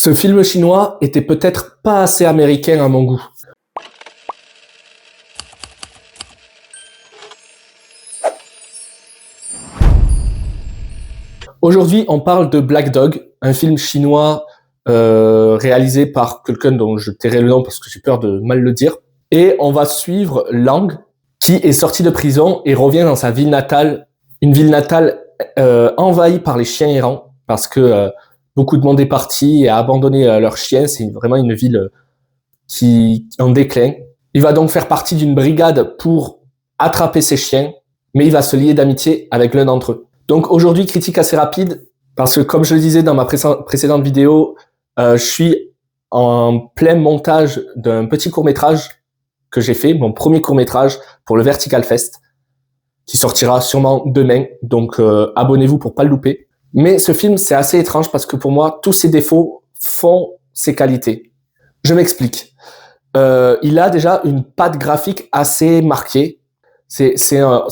Ce film chinois était peut-être pas assez américain à mon goût. Aujourd'hui, on parle de Black Dog, un film chinois réalisé par quelqu'un dont je tairai le nom parce que j'ai peur de mal le dire. Et on va suivre Lang, qui est sorti de prison et revient dans sa ville natale, une ville natale envahie par les chiens errants, parce que beaucoup de monde est parti et a abandonné leurs chiens. C'est vraiment une ville qui est en déclin. Il va donc faire partie d'une brigade pour attraper ces chiens, mais il va se lier d'amitié avec l'un d'entre eux. Donc aujourd'hui, critique assez rapide, parce que comme je le disais dans ma précédente vidéo, je suis en plein montage d'un petit court-métrage que j'ai fait, mon premier court-métrage pour le Vertical Fest, qui sortira sûrement demain, donc abonnez-vous pour pas le louper. Mais ce film, c'est assez étrange parce que pour moi, tous ses défauts font ses qualités. Je m'explique. Il a déjà une patte graphique assez marquée. Ça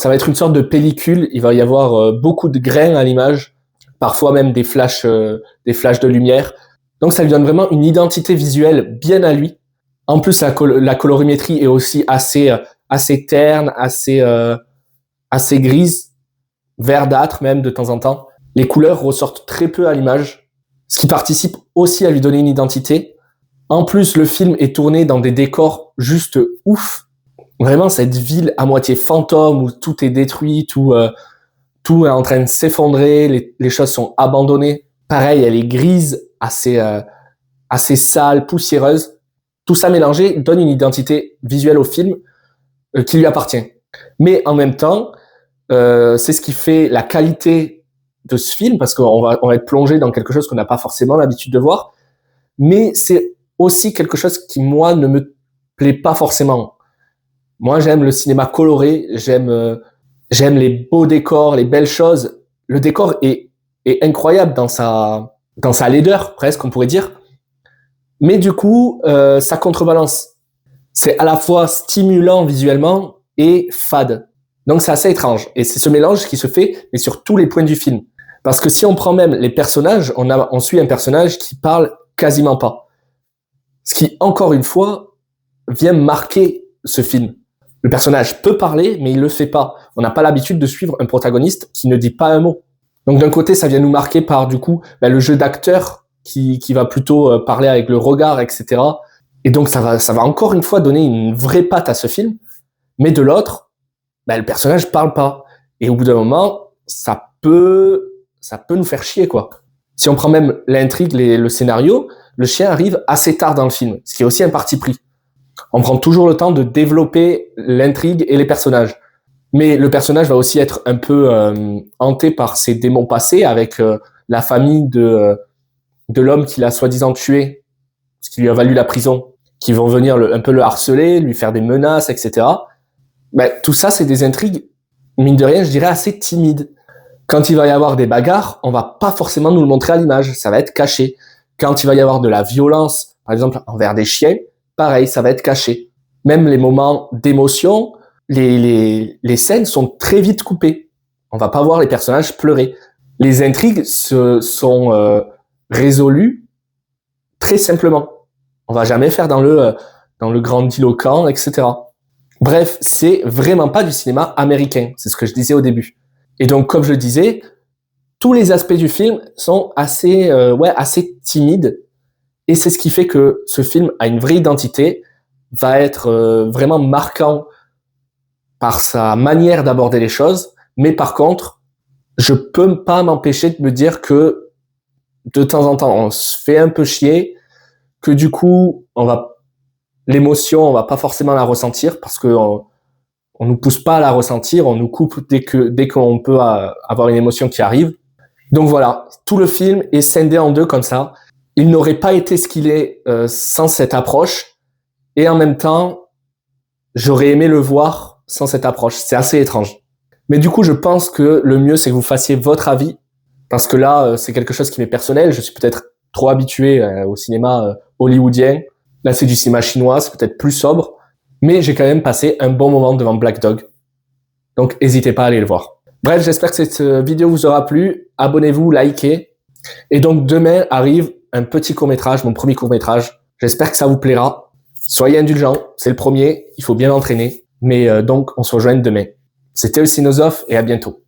va être une sorte de pellicule. Il va y avoir beaucoup de grains à l'image, parfois même des flashs de lumière. Donc ça lui donne vraiment une identité visuelle bien à lui. En plus, la colorimétrie est aussi assez terne, assez grise, verdâtre même de temps en temps. Les couleurs ressortent très peu à l'image, ce qui participe aussi à lui donner une identité. En plus, le film est tourné dans des décors juste ouf. Vraiment, cette ville à moitié fantôme où tout est détruit, tout est en train de s'effondrer, les choses sont abandonnées. Pareil, elle est grise, assez sale, poussiéreuse. Tout ça mélangé donne une identité visuelle au film qui lui appartient. Mais en même temps, c'est ce qui fait la qualité de ce film, parce qu'on va être plongé dans quelque chose qu'on n'a pas forcément l'habitude de voir. Mais c'est aussi quelque chose qui, moi, ne me plaît pas forcément. Moi, j'aime le cinéma coloré, j'aime les beaux décors, les belles choses. Le décor est incroyable dans sa laideur, presque, on pourrait dire. Mais du coup, ça contrebalance. C'est à la fois stimulant visuellement et fade. Donc c'est assez étrange. Et c'est ce mélange qui se fait, mais sur tous les points du film. Parce que si on prend même les personnages, on suit un personnage qui parle quasiment pas. Ce qui, encore une fois, vient marquer ce film. Le personnage peut parler, mais il le fait pas. On n'a pas l'habitude de suivre un protagoniste qui ne dit pas un mot. Donc d'un côté, ça vient nous marquer par, du coup, le jeu d'acteur qui va plutôt parler avec le regard, etc. Et donc ça va encore une fois donner une vraie patte à ce film. Mais de l'autre, le personnage parle pas. Et au bout d'un moment, ça peut nous faire chier, quoi. Si on prend même l'intrigue, le scénario, le chien arrive assez tard dans le film, ce qui est aussi un parti pris. On prend toujours le temps de développer l'intrigue et les personnages. Mais le personnage va aussi être un peu hanté par ses démons passés, avec la famille de l'homme qu'il a soi-disant tué, ce qui lui a valu la prison, qui vont venir un peu le harceler, lui faire des menaces, etc. Tout ça, c'est des intrigues, mine de rien, je dirais assez timides. Quand il va y avoir des bagarres, on va pas forcément nous le montrer à l'image, ça va être caché. Quand il va y avoir de la violence, par exemple envers des chiens, pareil, ça va être caché. Même les moments d'émotion, les scènes sont très vite coupées. On va pas voir les personnages pleurer. Les intrigues sont résolues très simplement. On va jamais faire dans le grandiloquent, etc. Bref, c'est vraiment pas du cinéma américain. C'est ce que je disais au début. Et donc, comme je le disais, tous les aspects du film sont assez timides. Et c'est ce qui fait que ce film a une vraie identité, va être vraiment marquant par sa manière d'aborder les choses. Mais par contre, je peux pas m'empêcher de me dire que de temps en temps, on se fait un peu chier, que du coup, l'émotion, on va pas forcément la ressentir parce que on nous pousse pas à la ressentir, on nous coupe dès qu'on peut avoir une émotion qui arrive. Donc voilà, tout le film est scindé en deux comme ça. Il n'aurait pas été ce qu'il est sans cette approche, et en même temps, j'aurais aimé le voir sans cette approche. C'est assez étrange. Mais du coup, je pense que le mieux, c'est que vous fassiez votre avis, parce que là, c'est quelque chose qui m'est personnel. Je suis peut-être trop habitué au cinéma hollywoodien. Là, c'est du cinéma chinois, c'est peut-être plus sobre. Mais j'ai quand même passé un bon moment devant Black Dog. Donc, n'hésitez pas à aller le voir. Bref, j'espère que cette vidéo vous aura plu. Abonnez-vous, likez. Et donc, demain arrive un petit court-métrage, mon premier court-métrage. J'espère que ça vous plaira. Soyez indulgents, c'est le premier, il faut bien l'entraîner. Mais donc, on se rejoint demain. C'était le Cinosophe et à bientôt.